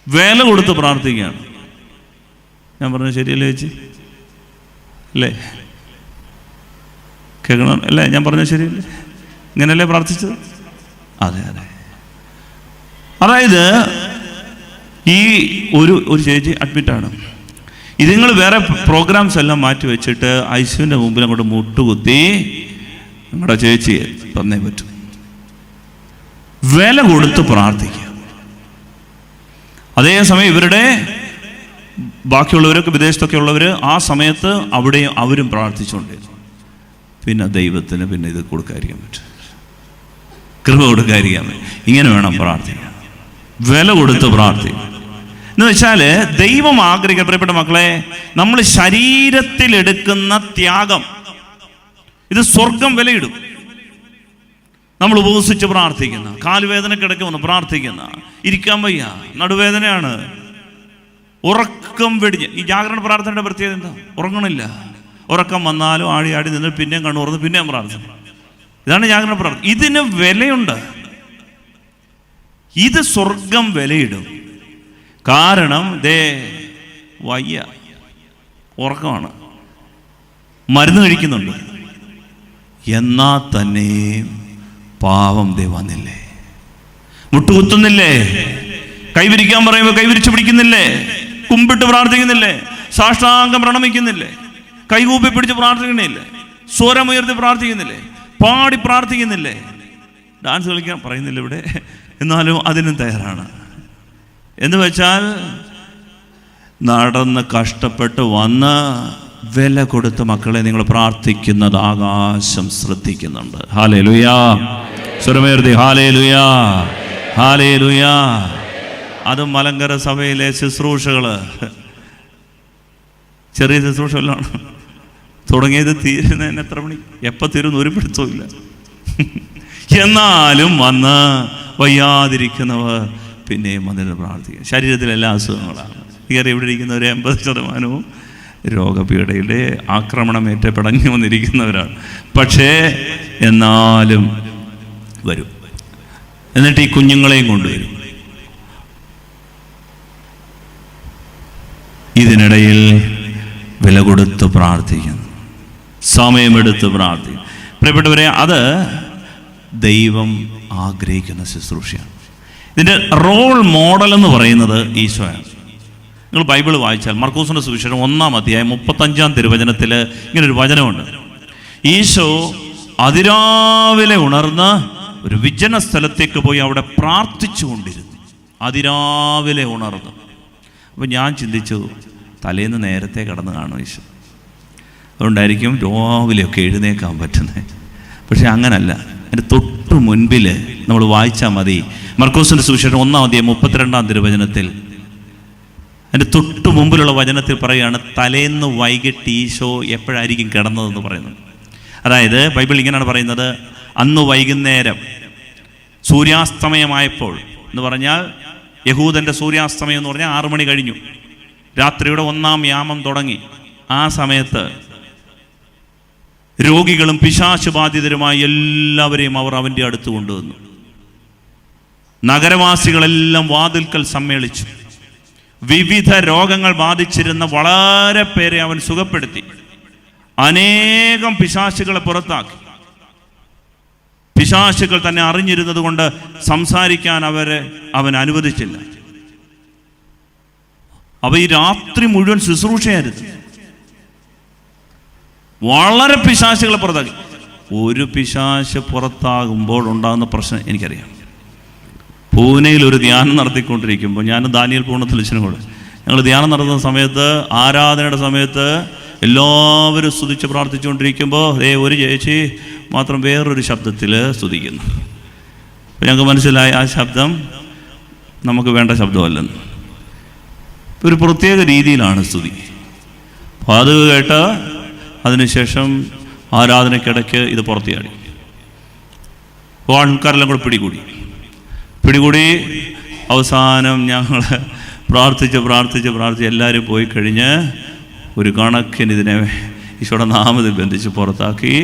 വില കൊടുത്ത് പ്രാർത്ഥിക്കുകയാണ്. ഞാൻ പറഞ്ഞത് ശരിയല്ലേ ചേച്ചി? അല്ലേ? കേൾക്കണം അല്ലേ? ഞാൻ പറഞ്ഞത് ശരിയല്ലേ? ഇങ്ങനെയല്ലേ പ്രാർത്ഥിച്ചത്? അതെ. അതായത് ഈ ഒരു ചേച്ചി അഡ്മിറ്റാണ്. ഇതുങ്ങൾ വേറെ പ്രോഗ്രാംസ് എല്ലാം മാറ്റി വെച്ചിട്ട് ഐസിയുവിൻ്റെ മുമ്പിൽ അങ്ങോട്ട് മുട്ടുകുത്തി നിങ്ങളുടെ ചേച്ചിയെ തന്നേ പറ്റും. വില കൊടുത്ത് പ്രാർത്ഥിക്കുക. അതേസമയം ഇവരുടെ ബാക്കിയുള്ളവരൊക്കെ വിദേശത്തൊക്കെ ഉള്ളവർ ആ സമയത്ത് അവിടെ അവരും പ്രാർത്ഥിച്ചുകൊണ്ടിരുന്നു. പിന്നെ ദൈവത്തിന് പിന്നെ ഇത് കൊടുക്കാതിരിക്കാൻ പറ്റും, കൃപ കൊടുക്കാതിരിക്കാൻ പറ്റും. ഇങ്ങനെ വേണം പ്രാർത്ഥിക്കാൻ, വില കൊടുത്ത് പ്രാർത്ഥിക്കുക. എന്ന് വെച്ചാൽ ദൈവം ആഗ്രഹിക്കുക, പ്രിയപ്പെട്ട മക്കളെ, നമ്മൾ ശരീരത്തിൽ എടുക്കുന്ന ത്യാഗം ഇത് സ്വർഗം വിലയിടും. നമ്മൾ ഉപവസിച്ച് പ്രാർത്ഥിക്കുന്ന, കാലുവേദനക്കിടയ്ക്ക് വന്ന് പ്രാർത്ഥിക്കുന്ന, ഇരിക്കാൻ വയ്യ, നടുവേദനയാണ്, ഉറക്കം വെടിഞ്ഞ്. ഈ ജാഗരണ പ്രാർത്ഥനയുടെ പ്രത്യേകത എന്താ? ഉറങ്ങണില്ല. ഉറക്കം വന്നാലും ആടി ആടി നിന്ന് പിന്നെയും കണ്ണുറന്ന് പിന്നെയും പ്രാർത്ഥന. ഇതാണ് ജാഗരണ പ്രാർത്ഥന. ഇതിന് വിലയുണ്ട്. ഇത് സ്വർഗം വിലയിടും. കാരണം വയ്യ, ഉറക്കമാണ്, മരുന്ന് കഴിക്കുന്നുണ്ട്, എന്നാ തന്നെ പാവം വന്നില്ലേ, മുട്ടുകുത്തുന്നില്ലേ, കൈവിരിക്കാൻ പറയുമ്പോൾ കൈവിരിച്ച് പിടിക്കുന്നില്ലേ, കുമ്പിട്ട് പ്രാർത്ഥിക്കുന്നില്ലേ, സാഷ്ടാംഗം പ്രണമിക്കുന്നില്ലേ, കൈകൂപ്പി പിടിച്ച് പ്രാർത്ഥിക്കുന്നില്ലേ, സ്വരമുയർത്തി പ്രാർത്ഥിക്കുന്നില്ലേ, പാടി പ്രാർത്ഥിക്കുന്നില്ലേ, ഡാൻസ് കളിക്കാൻ പറയുന്നില്ല ഇവിടെ, എന്നാലും അതിനും തയ്യാറാണ്. എന്ന് വെച്ചാൽ നടന്ന് കഷ്ടപ്പെട്ട് വന്ന് വില കൊടുത്ത് മക്കളെ നിങ്ങൾ പ്രാർത്ഥിക്കുന്നത് ആകാശം ശ്രദ്ധിക്കുന്നുണ്ട്. ഹല്ലേലൂയാ, സ്വരമുയർത്തി ഹല്ലേലൂയാ, ഹല്ലേലൂയാ. അത് മലങ്കര സഭയിലെ ശുശ്രൂഷകൾ, ചെറിയ ശുശ്രൂഷകളാണ്. തുടങ്ങിയത് തീരുന്നതിന് എത്ര മണി, എപ്പോൾ തീരുന്ന ഒരു പിടുത്തവും ഇല്ല. എന്നാലും വന്ന് വയ്യാതിരിക്കുന്നവർ പിന്നെയും വന്നിട്ട് പ്രാർത്ഥിക്കുക. ശരീരത്തിലെല്ലാ അസുഖങ്ങളാണ്. ഇങ്ങനെ ഇവിടെ ഇരിക്കുന്നവർ 80% രോഗപീഠയുടെ ആക്രമണമേറ്റ് പിടഞ്ഞു വന്നിരിക്കുന്നവരാണ്. പക്ഷേ എന്നാലും വരും. എന്നിട്ട് ഈ കുഞ്ഞുങ്ങളെയും കൊണ്ടുവരും. ഇതിനിടയിൽ വില കൊടുത്ത് പ്രാർത്ഥിക്കുന്നു, സമയമെടുത്ത് പ്രാർത്ഥിക്കും. പ്രിയപ്പെട്ടവരെ, അത് ദൈവം ആഗ്രഹിക്കുന്ന ശുശ്രൂഷയാണ്. ഇതിൻ്റെ റോൾ മോഡൽ എന്ന് പറയുന്നത് ഈശോയാണ്. നിങ്ങൾ ബൈബിൾ വായിച്ചാൽ മർക്കോസിൻ്റെ സുവിശേഷം 1-ാം അധ്യായം 35-ാം തിരുവചനത്തിൽ ഇങ്ങനൊരു വചനമുണ്ട്. ഈശോ അതിരാവിലെ ഉണർന്ന് ഒരു വിജന സ്ഥലത്തേക്ക് പോയി അവിടെ പ്രാർത്ഥിച്ചു കൊണ്ടിരുന്നു. അതിരാവിലെ ഉണർന്നു. അപ്പോൾ ഞാൻ ചിന്തിച്ചു, തലേന്ന് നേരത്തെ കിടന്ന് കാണും ഈശോ, അതുകൊണ്ടായിരിക്കും രാവിലെയൊക്കെ എഴുന്നേക്കാൻ പറ്റുന്നത്. പക്ഷെ അങ്ങനല്ല. അതിൻ്റെ തൊട്ട് മുൻപിൽ നമ്മൾ വായിച്ചാൽ മതി. മർക്കോസിൻ്റെ സുവിശേഷം 1-ാം അധ്യായം 32-ാം തിരുവചനത്തിൽ അതിൻ്റെ തൊട്ട് മുമ്പിലുള്ള വചനത്തിൽ പറയുകയാണ്, തലേന്ന് വൈകിട്ട് ഈശോ എപ്പോഴായിരിക്കും കിടന്നതെന്ന് പറയുന്നത്. അതായത് ബൈബിൾ ഇങ്ങനെയാണ് പറയുന്നത്, അന്ന് വൈകുന്നേരം സൂര്യാസ്തമയമായപ്പോൾ എന്ന് പറഞ്ഞാൽ യഹൂദൻ്റെ സൂര്യാസ്തമയം എന്ന് പറഞ്ഞാൽ 6 മണി കഴിഞ്ഞു, രാത്രിയുടെ 1-ാം യാമം തുടങ്ങി. ആ സമയത്ത് രോഗികളും പിശാച് ബാധിതരുമായി എല്ലാവരെയും അവർ അവൻ്റെ അടുത്ത് കൊണ്ടുവന്നു. നഗരവാസികളെല്ലാം വാതിൽക്കൽ സമ്മേളിച്ചു. വിവിധ രോഗങ്ങൾ ബാധിച്ചിരുന്ന വളരെ പേരെ അവൻ സുഖപ്പെടുത്തി. അനേകം പിശാചുകളെ പുറത്താക്കി. പിശാചുകൾ തന്നെ അറിഞ്ഞിരുന്നത് കൊണ്ട് സംസാരിക്കാൻ അവൻ അനുവദിച്ചില്ല. അവ ഈ രാത്രി മുഴുവൻ ശുശ്രൂഷയായിരുന്നു. വളരെ പിശാചുകളെ പുറത്താക്കി. ഒരു പിശാച് പുറത്താകുമ്പോൾ ഉണ്ടാകുന്ന പ്രശ്നം എനിക്കറിയാം. പൂനെയിൽ ഒരു ധ്യാനം നടത്തിക്കൊണ്ടിരിക്കുമ്പോൾ ഞാനും ദാനിയേൽ പൂർണ്ണത്തിലച്ഛനും കൂടെ ഞങ്ങൾ ധ്യാനം നടത്തുന്ന സമയത്ത്, ആരാധനയുടെ സമയത്ത് എല്ലാവരും സ്തുതിച്ച് പ്രാർത്ഥിച്ചുകൊണ്ടിരിക്കുമ്പോൾ ഒരു ചേച്ചി മാത്രം വേറൊരു ശബ്ദത്തിൽ സ്തുതിക്കുന്നു. അപ്പോൾ ഞങ്ങൾക്ക് മനസ്സിലായി ആ ശബ്ദം നമുക്ക് വേണ്ട ശബ്ദമല്ലെന്ന്. ഒരു പ്രത്യേക രീതിയിലാണ് സ്തുതി. അപ്പോൾ അത് കേട്ട് അതിനുശേഷം ആരാധനയ്ക്കിടയ്ക്ക് ഇത് പുറത്തിയാടി. അപ്പോൾ ആൾക്കാരെല്ലാം കൂടെ പിടികൂടി അവസാനം ഞങ്ങൾ പ്രാർത്ഥിച്ച് എല്ലാവരും പോയി കഴിഞ്ഞ് ഒരു കണക്കിന് ഇതിനെ ഈശോയുടെ നാമത്തിൽ ബന്ധിച്ച് പുറത്താക്കി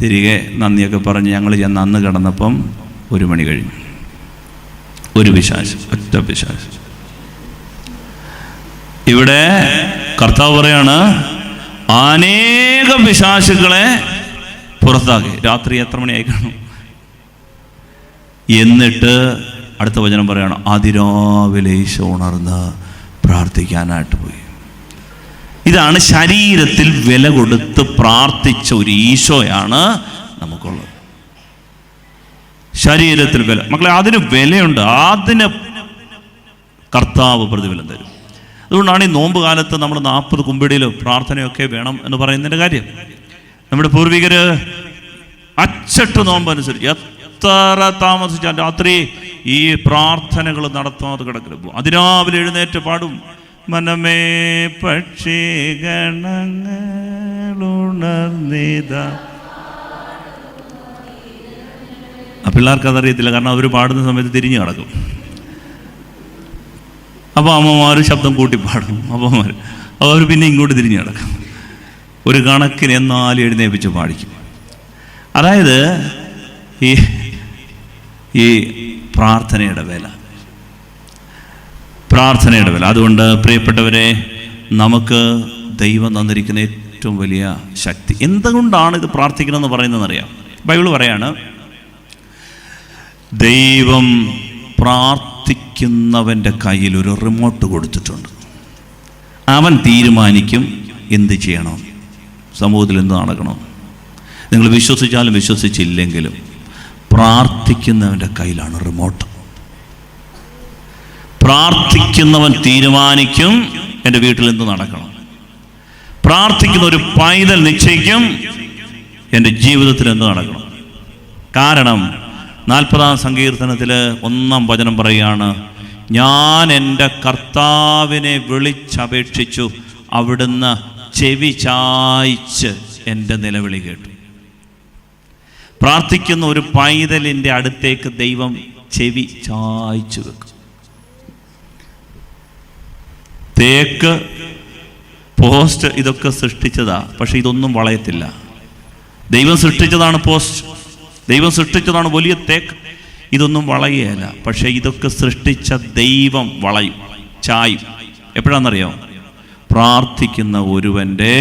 തിരികെ നന്ദിയൊക്കെ പറഞ്ഞ് ഞങ്ങൾ ചെന്ന് അന്ന് കിടന്നപ്പം 1 മണി കഴിഞ്ഞു. ഒരു പിശാച്, ഒറ്റ പിശാച്. ഇവിടെ കർത്താവ് പറയാണ്, അനേകം പിശാചുകളെ പുറത്താക്കി. രാത്രി എത്ര മണിയായി കാണും? എന്നിട്ട് അടുത്ത വചനം പറയുകയാണ്, അതിരാവിലെ ഈശോ ഉണർന്ന് പ്രാർത്ഥിക്കാനായിട്ട് പോയി. ഇതാണ് ശരീരത്തിൽ വില കൊടുത്ത് പ്രാർത്ഥിച്ച ഒരു ഈശോയാണ് നമുക്കുള്ളത്. ശരീരത്തിൽ വില, മക്കളെ, അതിന് വിലയുണ്ട്. അതിന് കർത്താവ് പ്രതിഫലം തരും. അതുകൊണ്ടാണ് ഈ നോമ്പ് കാലത്ത് നമ്മൾ 40 കുമ്പിടിയിൽ പ്രാർത്ഥനയൊക്കെ വേണം എന്ന് പറയുന്നതിൻ്റെ കാര്യം. നമ്മുടെ പൂർവികര് അച്ചട്ട് നോമ്പനുസരിച്ച് എത്ര താമസിച്ചാൽ രാത്രി ഈ പ്രാർത്ഥനകൾ നടത്താതെ കിടക്കരുത്. അതിരാവിലെ എഴുന്നേറ്റ് പാടും, മനമേ പക്ഷിഗണങ്ങളുണർന്നിത. ആ പിള്ളേർക്ക് അതറിയത്തില്ല, കാരണം അവർ പാടുന്ന സമയത്ത് തിരിഞ്ഞു കിടക്കും. അപ്പോൾ അമ്മമാർ ശബ്ദം കൂട്ടി പാടും, അപ്പന്മാർ അവർ പിന്നെ ഇങ്ങോട്ട് തിരിഞ്ഞു കിടക്കും. ഒരു കണക്കിന് എന്നാലും എഴുന്നേൽപ്പിച്ച് പാടിക്കും. അതായത് ഈ പ്രാർത്ഥനയുടെ വില. അതുകൊണ്ട് പ്രിയപ്പെട്ടവരെ, നമുക്ക് ദൈവം തന്നിരിക്കുന്ന ഏറ്റവും വലിയ ശക്തി. എന്തുകൊണ്ടാണ് ഇത് പ്രാർത്ഥിക്കണമെന്ന് പറയുന്നതെന്നറിയാം. ബൈബിൾ പറയാണ്, ദൈവം പ്രാർത്ഥിക്കുന്നവൻ്റെ കയ്യിൽ ഒരു റിമോട്ട് കൊടുത്തിട്ടുണ്ട്. അവൻ തീരുമാനിക്കും എന്ത് ചെയ്യണം, സമൂഹത്തിൽ എന്ത് നടക്കണം. നിങ്ങൾ വിശ്വസിച്ചാലും വിശ്വസിച്ചില്ലെങ്കിലും പ്രാർത്ഥിക്കുന്നവൻ്റെ കയ്യിലാണ് റിമോട്ട്. പ്രാർത്ഥിക്കുന്നവൻ തീരുമാനിക്കും എൻ്റെ വീട്ടിൽ എന്ത് നടക്കണം. പ്രാർത്ഥിക്കുന്ന ഒരു പൈതൽ നിശ്ചയിക്കും എൻ്റെ ജീവിതത്തിൽ എന്ത് നടക്കണം. കാരണം 40-ാം സങ്കീർത്തനത്തിൽ 1-ാം വചനം പറയുകയാണ്, ഞാൻ എൻ്റെ കർത്താവിനെ വിളിച്ചപേക്ഷിച്ചു, അവിടുന്ന് ചെവി ചായ്ച്ച് എൻ്റെ നിലവിളി കേട്ടു. പ്രാർത്ഥിക്കുന്ന ഒരു പൈതലിൻ്റെ അടുത്തേക്ക് ദൈവം ചെവി ചായ്ച്ചു വെക്കും. തേക്ക്, പോസ്റ്റ് ഇതൊക്കെ സൃഷ്ടിച്ചതാ, പക്ഷെ ഇതൊന്നും വളയത്തില്ല. ദൈവം സൃഷ്ടിച്ചതാണ് പോസ്റ്റ്, ദൈവം സൃഷ്ടിച്ചതാണ് വലിയ തേക്ക്. ഇതൊന്നും വളയുകയല്ല, പക്ഷെ ഇതൊക്കെ സൃഷ്ടിച്ച ദൈവം വളയും, ചായും. എപ്പോഴാണെന്നറിയാം? പ്രാർത്ഥിക്കുന്ന ഒരുവൻ്റെ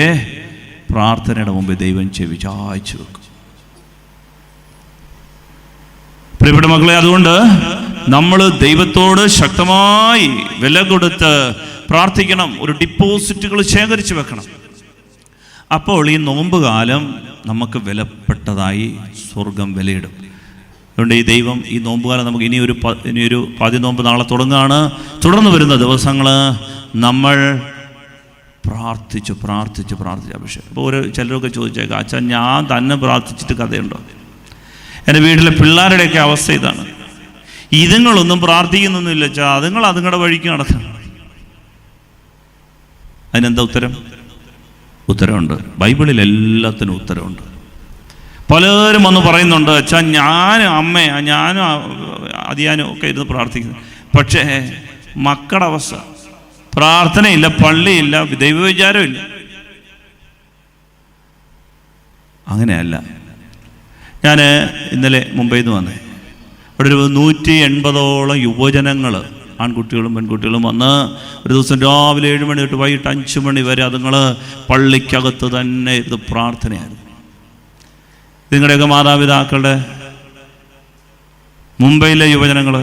പ്രാർത്ഥനയുടെ മുമ്പ് ദൈവം ചെവി ചായ്ച്ചു വെക്കും. പ്രിയപ്പെട്ട മക്കളെ, അതുകൊണ്ട് നമ്മൾ ദൈവത്തോട് ശക്തമായി വില കൊടുത്ത് പ്രാർത്ഥിക്കണം. ഒരു ഡിപ്പോസിറ്റുകൾ ശേഖരിച്ച് വെക്കണം. അപ്പോൾ ഈ നോമ്പ് കാലം നമുക്ക് വിലപ്പെട്ടതായി സ്വർഗം വിലയിടും. അതുകൊണ്ട് ഈ ദൈവം ഈ നോമ്പുകാലം നമുക്ക് ഇനിയൊരു പാതിനോമ്പ് നാളെ തുടങ്ങുകയാണ്. തുടർന്ന് വരുന്ന ദിവസങ്ങൾ നമ്മൾ പ്രാർത്ഥിച്ച് അഭിഷേകം. അപ്പോൾ ചിലരൊക്കെ ചോദിച്ചേക്കാം, അച്ഛാ ഞാൻ തന്നെ പ്രാർത്ഥിച്ചിട്ട് കഥയുണ്ടോ? എൻ്റെ വീട്ടിലെ പിള്ളേരുടെയൊക്കെ അവസ്ഥ ഇതാണ്. ഇതുങ്ങളൊന്നും പ്രാർത്ഥിക്കുന്നൊന്നുമില്ല അച്ഛാ, അതുങ്ങളുടെ വഴിക്ക് നടക്കണം. അതിനെന്താ ഉത്തരമുണ്ട്. ബൈബിളിൽ എല്ലാത്തിനും ഉത്തരമുണ്ട്. പലരും വന്ന് പറയുന്നുണ്ട്, അച്ഛാ ഞാനും അതിയാനും ഒക്കെ ഇരുന്ന് പ്രാർത്ഥിക്കുന്നു, പക്ഷേ മക്കളുടെ അവസ്ഥ, പ്രാർത്ഥനയില്ല, പള്ളിയില്ല, ദൈവവിചാരമില്ല. അങ്ങനെയല്ല. ഞാൻ ഇന്നലെ മുംബൈയിൽ നിന്ന് വന്നേ. അവിടെ ഒരു 180ഓളം യുവജനങ്ങൾ, ആൺകുട്ടികളും പെൺകുട്ടികളും വന്ന് ഒരു ദിവസം രാവിലെ 7 മണി തൊട്ട് വൈകിട്ട് 5 മണി വരെ അതുങ്ങൾ പള്ളിക്കകത്ത് തന്നെ ഇത് പ്രാർത്ഥനയായിരുന്നു. നിങ്ങളുടെയൊക്കെ മാതാപിതാക്കളുടെ, മുംബൈയിലെ യുവജനങ്ങൾ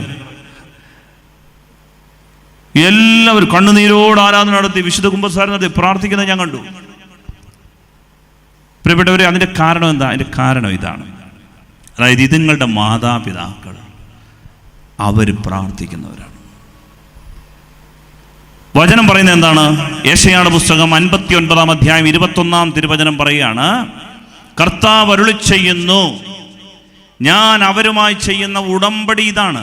എല്ലാവരും കണ്ണുനീരോട് ആരാധന നടത്തി, വിശുദ്ധ കുമ്പസാരം നടത്തി പ്രാർത്ഥിക്കുന്നത് ഞാൻ കണ്ടു. പ്രിയപ്പെട്ടവരെ, അതിൻ്റെ കാരണം എന്താ? അതിൻ്റെ കാരണം ഇതാണ്. അതായത് ഇതുങ്ങളുടെ മാതാപിതാക്കൾ അവർ പ്രാർത്ഥിക്കുന്നവരാണ്. വചനം പറയുന്നത് എന്താണ്? യെശയ്യായുടെ പുസ്തകം 59-ാം അധ്യായം 21-ാം തിരുവചനം പറയുകയാണ്, കർത്താവ് അരുളി ചെയ്യുന്നു, ഞാൻ അവരുമായി ചെയ്യുന്ന ഉടമ്പടി ഇതാണ്,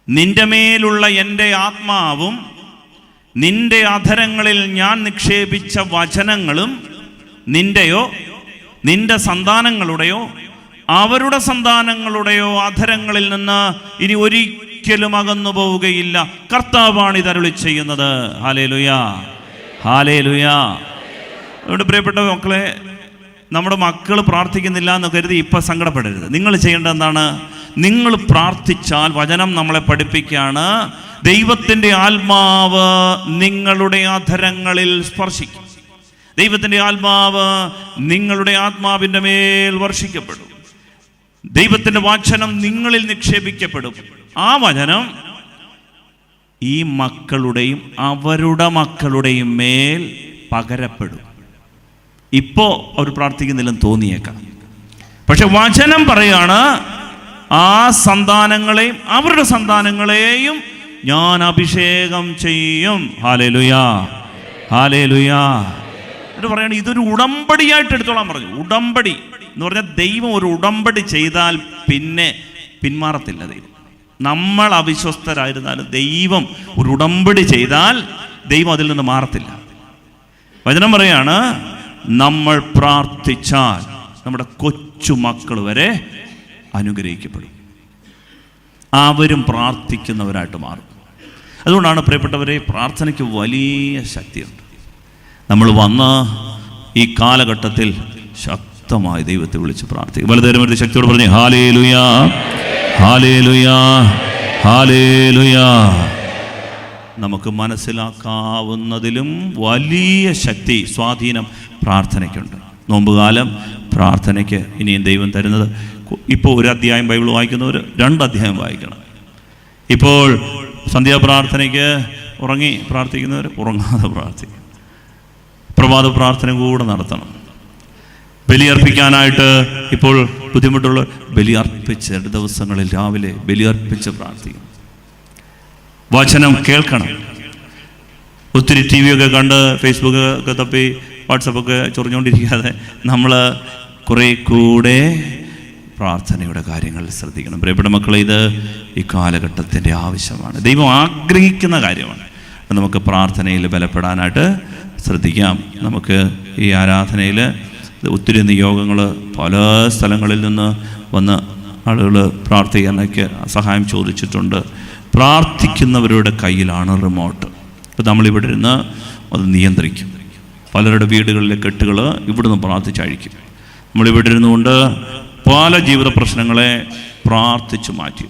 നിന്റെ മേലുള്ള എൻ്റെ ആത്മാവും നിന്റെ അധരങ്ങളിൽ ഞാൻ നിക്ഷേപിച്ച വചനങ്ങളും നിന്റെയോ നിന്റെ സന്താനങ്ങളുടെയോ അവരുടെ സന്താനങ്ങളുടെയോ അധരങ്ങളിൽ നിന്ന് ഇനി ഒരിക്കലും അകന്നു പോവുകയില്ല. കർത്താവാണ് ഇത് അരുളി ചെയ്യുന്നത്. ഹല്ലേലൂയാ, ഹല്ലേലൂയാ. അതുകൊണ്ട് പ്രിയപ്പെട്ട മക്കളെ, നമ്മുടെ മക്കൾ പ്രാർത്ഥിക്കുന്നില്ല എന്ന് കരുതി ഇപ്പം സങ്കടപ്പെടരുത്. നിങ്ങൾ ചെയ്യേണ്ടത് എന്താണ്? നിങ്ങൾ പ്രാർത്ഥിച്ചാൽ, വചനം നമ്മളെ പഠിപ്പിക്കുകയാണ്, ദൈവത്തിൻ്റെ ആത്മാവ് നിങ്ങളുടെ അധരങ്ങളിൽ സ്പർശിക്കും. ദൈവത്തിൻ്റെ ആത്മാവ് നിങ്ങളുടെ ആത്മാവിൻ്റെ മേൽ വർഷിക്കപ്പെടും. ദൈവത്തിൻ്റെ വചനം നിങ്ങളിൽ നിക്ഷേപിക്കപ്പെടും. ആ വചനം ഈ മക്കളുടെയും അവരുടെ മക്കളുടെയും മേൽ പകരപ്പെടും. ഇപ്പോൾ അവർ പ്രാർത്ഥിക്കുന്നില്ലെന്ന് തോന്നിയേക്കാം, പക്ഷെ വചനം പറയാണ് ആ സന്താനങ്ങളെയും അവരുടെ സന്താനങ്ങളെയും ഞാൻ അഭിഷേകം ചെയ്യും. Hallelujah, hallelujah. എന്നിട്ട് പറയാണ് ഇതൊരു ഉടമ്പടിയായിട്ട് എടുത്തോളാൻ പറഞ്ഞു. ഉടമ്പടി എന്ന് പറഞ്ഞാൽ ദൈവം ഒരു ഉടമ്പടി ചെയ്താൽ പിന്നെ പിന്മാറത്തില്ല. ദൈവം, നമ്മൾ അവിശ്വസ്തരായിരുന്നാലും ദൈവം ഒരു ഉടമ്പടി ചെയ്താൽ ദൈവം അതിൽ നിന്ന് മാറത്തില്ല. വചനം പറയാണ് നമ്മൾ പ്രാർത്ഥിച്ചാൽ നമ്മുടെ കൊച്ചു മക്കൾ വരെ അനുഗ്രഹിക്കപ്പെടും. അവരും പ്രാർത്ഥിക്കുന്നവരായിട്ട് മാറും. അതുകൊണ്ടാണ് പ്രിയപ്പെട്ടവരെ, പ്രാർത്ഥനയ്ക്ക് വലിയ ശക്തിയുണ്ട്. നമ്മൾ വന്ന ഈ കാലഘട്ടത്തിൽ ശക്തമായി ദൈവത്തെ വിളിച്ച് പ്രാർത്ഥിക്കും. വലതുകരം ശക്തിയോട് പറഞ്ഞ് ഹല്ലേലൂയ, ഹല്ലേലൂയ, ഹല്ലേലൂയ. നമുക്ക് മനസ്സിലാക്കാവുന്നതിലും വലിയ ശക്തി, സ്വാധീനം പ്രാർത്ഥനയ്ക്കുണ്ട്. നോമ്പുകാലം പ്രാർത്ഥനയ്ക്ക് ഇനിയും ദൈവം തരുന്നത്, ഇപ്പോൾ ഒരു അധ്യായം ബൈബിൾ വായിക്കുന്നവർ 2 അധ്യായം വായിക്കണം. ഇപ്പോൾ സന്ധ്യാപ്രാർത്ഥനയ്ക്ക് ഉറങ്ങി പ്രാർത്ഥിക്കുന്നവർ ഉറങ്ങാതെ പ്രാർത്ഥിക്കും. പ്രഭാത പ്രാർത്ഥന കൂടെ നടത്തണം. ബലിയർപ്പിക്കാനായിട്ട് ഇപ്പോൾ ബുദ്ധിമുട്ടുള്ള ബലിയർപ്പിച്ച് 2 ദിവസങ്ങളിൽ രാവിലെ ബലിയർപ്പിച്ച് പ്രാർത്ഥിക്കും. വചനം കേൾക്കണം. ഒത്തിരി ടി വിയൊക്കെ കണ്ട് ഫേസ്ബുക്ക് ഒക്കെ തപ്പി വാട്സപ്പൊക്കെ ചൊറിഞ്ഞുകൊണ്ടിരിക്കാതെ നമ്മൾ കുറേ കൂടെ പ്രാർത്ഥനയുടെ കാര്യങ്ങൾ ശ്രദ്ധിക്കണം. പ്രിയപ്പെട്ട മക്കളെ, ഇത് ഈ കാലഘട്ടത്തിൻ്റെ ആവശ്യമാണ്. ദൈവം ആഗ്രഹിക്കുന്ന കാര്യമാണ്. നമുക്ക് പ്രാർത്ഥനയിൽ ബലപ്പെടാനായിട്ട് ശ്രദ്ധിക്കാം. നമുക്ക് ഈ ആരാധനയിൽ ഒത്തിരി നിയോഗങ്ങൾ പല സ്ഥലങ്ങളിൽ നിന്ന് വന്ന് ആളുകൾ പ്രാർത്ഥിക്കാനൊക്കെ സഹായം ചോദിച്ചിട്ടുണ്ട്. പ്രാർത്ഥിക്കുന്നവരുടെ കയ്യിലാണ് റിമോട്ട്. ഇപ്പോൾ നമ്മളിവിടെ ഇരുന്ന് അത് നിയന്ത്രിക്കും. പലരുടെ വീടുകളിലെ കെട്ടുകൾ ഇവിടുന്ന് പ്രാർത്ഥിച്ചഴിക്കും. നമ്മളിവിടെ ഇരുന്നുകൊണ്ട് പല ജീവിത പ്രശ്നങ്ങളെ പ്രാർത്ഥിച്ചു മാറ്റി.